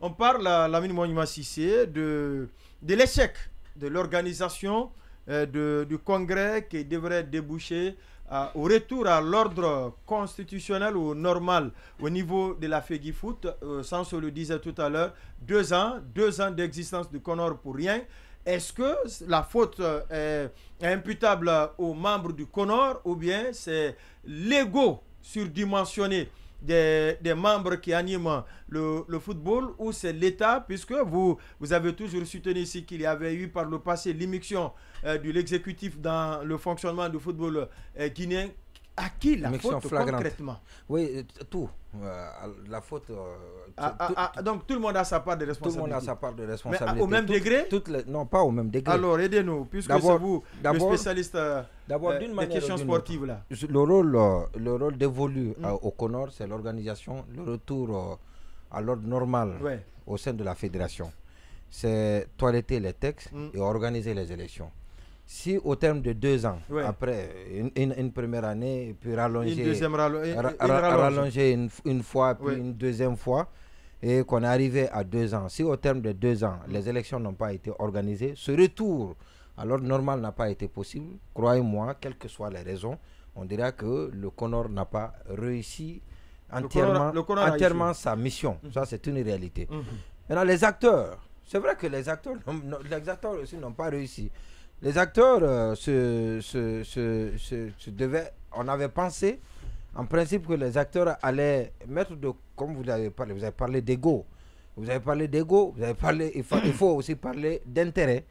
on parle, Lamine Mounima Sissé, de l'échec de l'organisation du congrès qui devrait déboucher au retour à l'ordre constitutionnel ou normal au niveau de la FEGIFOOT. Sans se le disait tout à l'heure, 2 ans d'existence du CONOR pour rien. Est-ce que la faute est imputable aux membres du CONOR ou bien c'est l'ego surdimensionné des membres qui animent le football, ou c'est l'État, puisque vous avez toujours soutenu ici qu'il y avait eu par le passé l'immixtion de l'exécutif dans le fonctionnement du football guinéen. À qui la faute concrètement? Oui, tout. La faute... donc tout le monde a sa part de responsabilité. Tout le monde a sa part de responsabilité. Mais au même degré? Non, pas au même degré. Alors aidez-nous, puisque c'est vous le spécialiste des questions sportives là. Le rôle dévolu au CONOR, c'est l'organisation, le retour à l'ordre normal au sein de la fédération. C'est toiletter les textes et organiser les élections. Si au terme de 2 ans, après une première année, puis rallonger une fois, puis une deuxième fois, et qu'on est arrivé à 2 ans, si au terme de 2 ans, les élections n'ont pas été organisées, ce retour à l'ordre normal n'a pas été possible, croyez-moi, quelles que soient les raisons, on dirait que le CONOR n'a pas réussi entièrement sa mission. Ça, c'est une réalité. Maintenant, les acteurs, c'est vrai que les acteurs aussi n'ont pas réussi. Les acteurs on avait pensé en principe que les acteurs allaient mettre comme vous avez parlé d'ego. Il faut aussi parler d'intérêt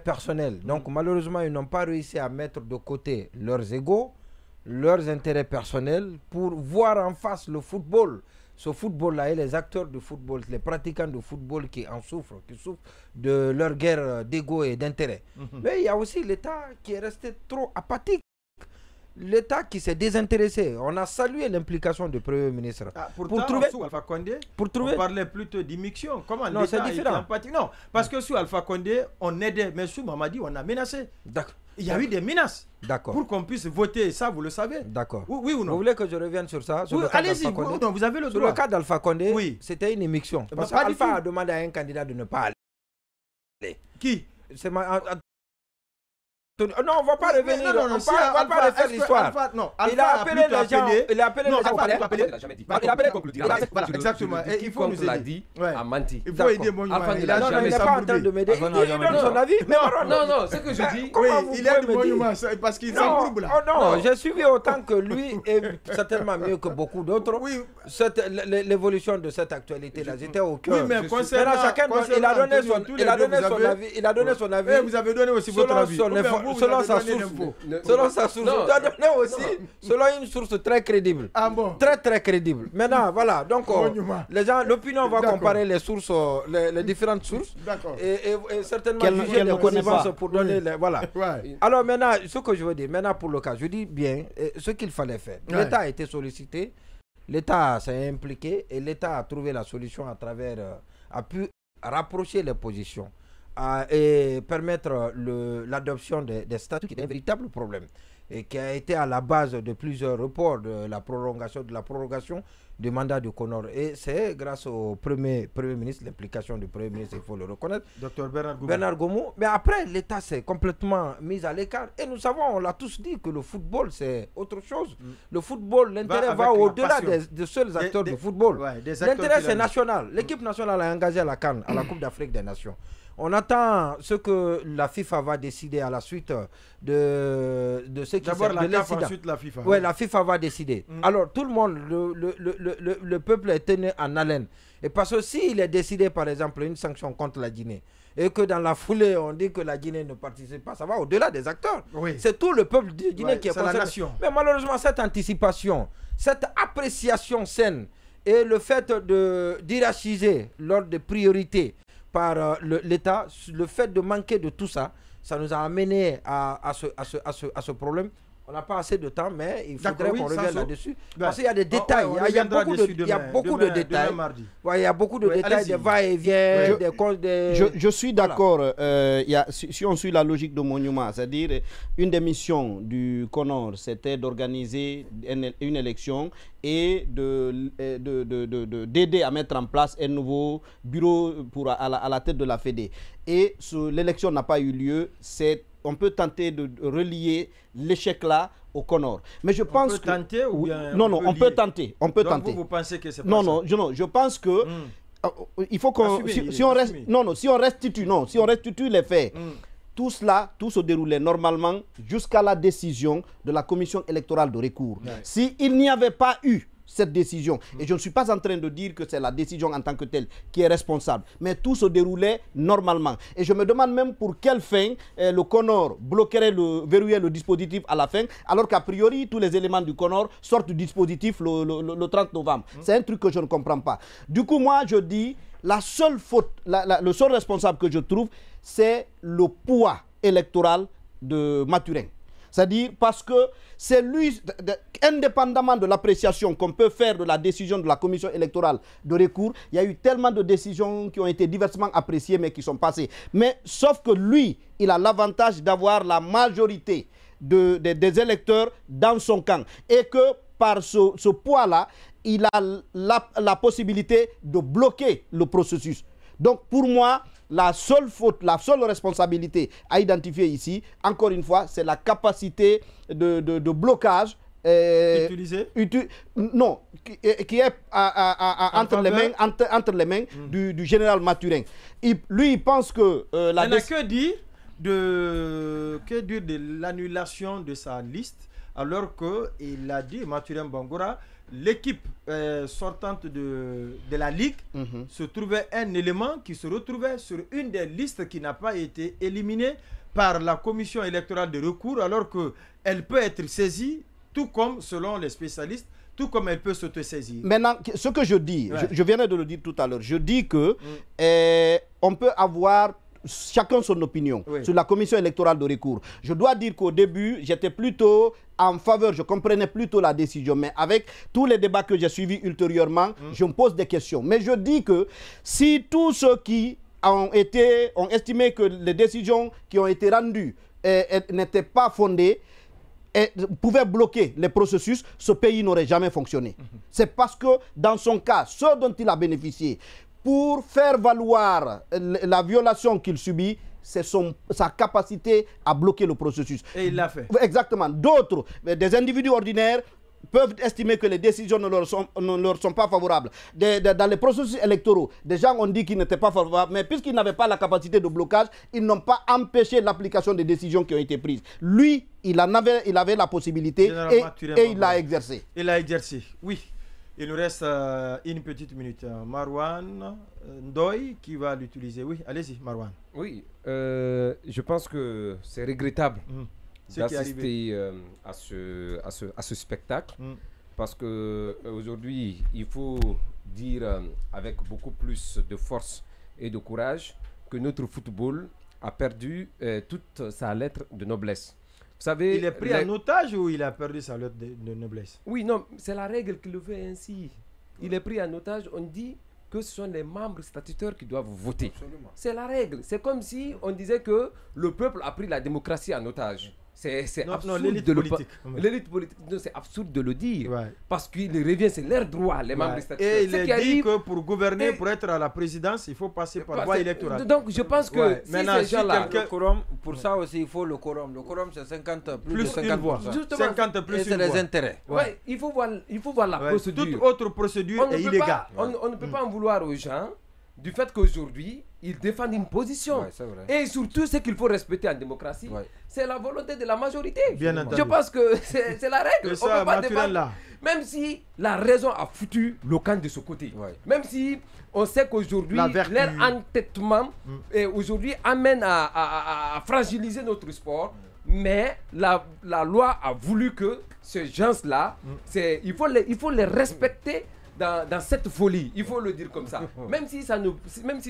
personnel. Donc malheureusement, ils n'ont pas réussi à mettre de côté leurs égos, leurs intérêts personnels pour voir en face le football. Ce football-là et les acteurs du football, les pratiquants du football qui souffrent de leur guerre d'ego et d'intérêt. Mais il y a aussi l'État qui est resté trop apathique. L'État qui s'est désintéressé. On a salué l'implication du Premier ministre. Pour trouver sous Alpha Condé, on parlait plutôt d'immixtion. Comment l'État est empathique? Non, parce que sous Alpha Condé, on aidait, mais sous Mamadi, on a menacé. D'accord. Il y a eu des menaces. D'accord. Pour qu'on puisse voter, ça vous le savez. D'accord. Oui ou non? Vous voulez que je revienne sur ça? Allez-y, vous avez le droit. Sur le cas d'Alpha Condé, c'était une émission. Parce qu'Alpha a demandé à un candidat de ne pas aller. Qui? Non, on ne va pas revenir. On va pas refaire l'histoire. Il a appelé les gens. Il a appelé les gens. Il a appelé conclure. Exactement. Et il faut nous aider. A menti. Il faut aider Monument. Il n'est pas en train de m'aider. Il donne son avis. Non, ce que je dis. Il aide Monument parce qu'il s'embrouille là. Non, j'ai suivi autant que lui et certainement mieux que beaucoup d'autres. L'évolution de cette actualité-là, j'étais au cœur. Oui, mais concernant chacun, il a donné son avis. Vous avez donné aussi votre avis. Selon sa source, doit donner aussi selon une source très crédible. Très crédible. Maintenant, voilà, donc les gens, l'opinion va comparer les sources, les différentes sources, et certainement juger les connaissances pour donner voilà. Alors maintenant, ce que je veux dire, maintenant pour le cas, je dis bien ce qu'il fallait faire. L'État a été sollicité, l'État s'est impliqué et l'État a trouvé la solution à travers, a pu rapprocher les positions. Et permettre l'adoption des statuts qui est un véritable problème et qui a été à la base de plusieurs reports de la prorogation du mandat du CONOR. Et c'est grâce au premier ministre, l'implication du Premier ministre, il faut le reconnaître, Dr Bernard Gomou. Mais après, l'État s'est complètement mis à l'écart. Et nous savons, on l'a tous dit, que le football, c'est autre chose. Le football, l'intérêt va au-delà des seuls acteurs du football. L'intérêt, c'est national. L'équipe nationale a engagé à la CAN, à la Coupe d'Afrique des Nations. On attend ce que la FIFA va décider à la suite de ce qui d'abord la CAF, ensuite la FIFA. Oui, la FIFA va décider. Alors tout le monde, le peuple est tenu en haleine. Et parce que s'il est décidé, par exemple, une sanction contre la Guinée, et que dans la foulée, on dit que la Guinée ne participe pas, ça va au-delà des acteurs. C'est tout le peuple de Guinée qui est concerné. La nation. Mais malheureusement, cette anticipation, cette appréciation saine et le fait d'hiérarchiser l'ordre de priorité par l'État, le fait de manquer de tout ça, ça nous a amené à ce problème. On n'a pas assez de temps, mais il faudrait qu'on revienne là-dessus. Parce qu'il y a des détails. Il y a beaucoup de détails. Il y a beaucoup de détails, des va-et-vient, des causes. Je suis d'accord. Si on suit la logique de Monument, c'est-à-dire une des missions du CONOR, c'était d'organiser une élection et d'aider à mettre en place un nouveau bureau à la tête de la Fédé. Et l'élection n'a pas eu lieu. On peut tenter de relier l'échec là au CONOR. Mais je pense on peut tenter ou bien on peut tenter. On peut tenter. Vous pensez que c'est pas non, ça? Non, je pense que il faut qu'on si on restitue les faits. Tout cela, tout se déroulait normalement jusqu'à la décision de la commission électorale de recours. S'il n'y avait pas eu cette décision, et je ne suis pas en train de dire que c'est la décision en tant que telle qui est responsable, mais tout se déroulait normalement. Et je me demande même pour quelle fin le CONOR verrouillerait le dispositif à la fin, alors qu'a priori tous les éléments du CONOR sortent du dispositif le 30 novembre. C'est un truc que je ne comprends pas. Du coup, moi je dis, la seule faute, le seul responsable que je trouve, c'est le poids électoral de Mathurin. C'est-à-dire parce que c'est lui, indépendamment de l'appréciation qu'on peut faire de la décision de la commission électorale de recours, il y a eu tellement de décisions qui ont été diversement appréciées mais qui sont passées. Mais sauf que lui, il a l'avantage d'avoir la majorité des électeurs dans son camp. Et que par ce poids-là, il a la possibilité de bloquer le processus. Donc pour moi, la seule faute, la seule responsabilité à identifier ici, encore une fois, c'est la capacité de blocage non, qui est entre les mains du général Mathurin. Lui, il pense que que dire de l'annulation de sa liste alors qu'il a dit, Mathurin Bangura, l'équipe sortante de la Ligue se trouvait un élément qui se retrouvait sur une des listes qui n'a pas été éliminée par la commission électorale de recours, alors qu'elle peut être saisie, tout comme, selon les spécialistes, tout comme elle peut s'auto-saisir. Maintenant, ce que je dis, je viens de le dire tout à l'heure, je dis que on peut avoir chacun son opinion sur la commission électorale de recours. Je dois dire qu'au début, j'étais plutôt en faveur, je comprenais plutôt la décision, mais avec tous les débats que j'ai suivis ultérieurement, je me pose des questions. Mais je dis que si tous ceux qui ont estimé que les décisions qui ont été rendues n'étaient pas fondées, pouvait bloquer les processus, ce pays n'aurait jamais fonctionné. C'est parce que dans son cas, ce dont il a bénéficié, pour faire valoir la violation qu'il subit, c'est sa capacité à bloquer le processus. Et il l'a fait. Exactement. D'autres, des individus ordinaires, peuvent estimer que les décisions ne leur sont pas favorables. Dans les processus électoraux, des gens ont dit qu'ils n'étaient pas favorables, mais puisqu'ils n'avaient pas la capacité de blocage, ils n'ont pas empêché l'application des décisions qui ont été prises. Lui, il avait la possibilité et il l'a exercé. Il l'a exercé, oui. Il nous reste une petite minute. Marwan Ndoye qui va l'utiliser. Oui, allez-y, Marwan. Oui, je pense que c'est regrettable d'assister à ce spectacle parce qu'aujourd'hui, il faut dire avec beaucoup plus de force et de courage que notre football a perdu toute sa lettre de noblesse. Vous savez, il est pris en otage ou il a perdu sa lettre de noblesse? Oui, non, c'est la règle qui le fait ainsi. Il est pris en otage, on dit que ce sont les membres statutaires qui doivent voter. C'est la règle. C'est comme si on disait que le peuple a pris la démocratie en otage. C'est absurde. L'élite politique. L'élite politique, c'est absurde de le dire. Parce qu'il revient, c'est leur droit, les membres statutaires. Et il dit que pour gouverner, pour être à la présidence, il faut passer par voie électorale. Donc je pense que si ces gens-là, pour ça aussi, il faut le quorum. Le quorum, c'est 50 plus de 50 voix. 50 plus c'est les intérêts. Il faut voir la procédure. Toute autre procédure est illégale. On ne peut pas en vouloir aux gens du fait qu'aujourd'hui, ils défendent une position. Et surtout, ce qu'il faut respecter en démocratie, c'est la volonté de la majorité. Bien entendu. Je pense que c'est la règle. On peut pas défendre. Même si la raison a foutu le camp de ce côté. Même si on sait qu'aujourd'hui, leur entêtement aujourd'hui amène à fragiliser notre sport. Mais la loi a voulu que ces gens-là, il faut les respecter dans cette folie, il faut le dire comme ça. Même si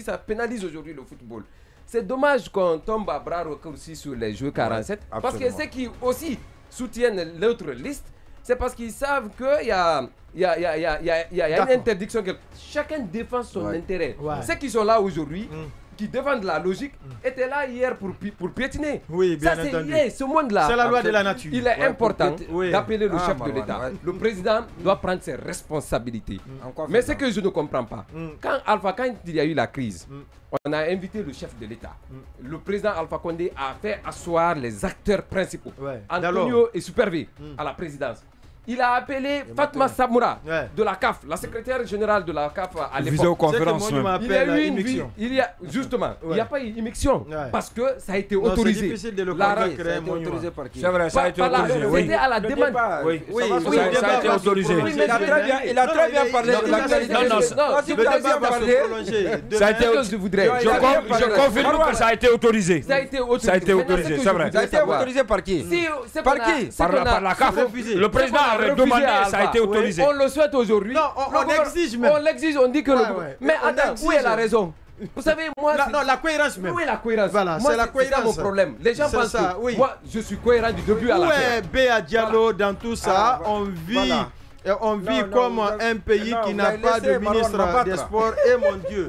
ça pénalise aujourd'hui le football. C'est dommage qu'on tombe à bras raccourcis sur les jeux 47. Parce que ce qui aussi soutiennent l'autre liste, c'est parce qu'ils savent qu'il y a une interdiction. Chacun défend son intérêt. Ceux qui sont là aujourd'hui, qui défendent la logique, étaient là hier pour piétiner. Oui, bien entendu. Ce monde-là, c'est la loi de la nature. Il est important d'appeler le chef de l'État. Le président doit prendre ses responsabilités. Mais ce que je ne comprends pas, quand il y a eu la crise, on a invité le chef de l'État. Le président Alpha Condé a fait asseoir les acteurs principaux. Antonio est supervisé à la présidence. Il a appelé Fatma Samoura de la CAF, la secrétaire générale de la CAF à l'époque. Il y a eu une vie, il n'y a pas eu immixtion parce que ça a été autorisé. C'est difficile de le autorisé par qui? C'est vrai, ça a été autorisé. C'était à la demande. Oui, ça a été autorisé. Il a très bien parlé de l'actualité. Non, ça a été autorisé. Je confirme que ça a été autorisé. Ça a été autorisé, c'est vrai. Ça a été autorisé par qui? Par qui? Par la CAF. Le président demandé, ça a été autorisé. On le souhaite aujourd'hui. Non, on exige même. On l'exige, on dit que mais attends, où est la raison? Vous savez, moi... Non, la cohérence même. Où est la cohérence? Voilà, c'est la cohérence. C'est ça mon problème. Les gens pensent que moi, je suis cohérent du début à la fin. Où est Béa Diallo dans tout ça? On vit comme un pays qui n'a pas de ministre des Sports. Et mon Dieu.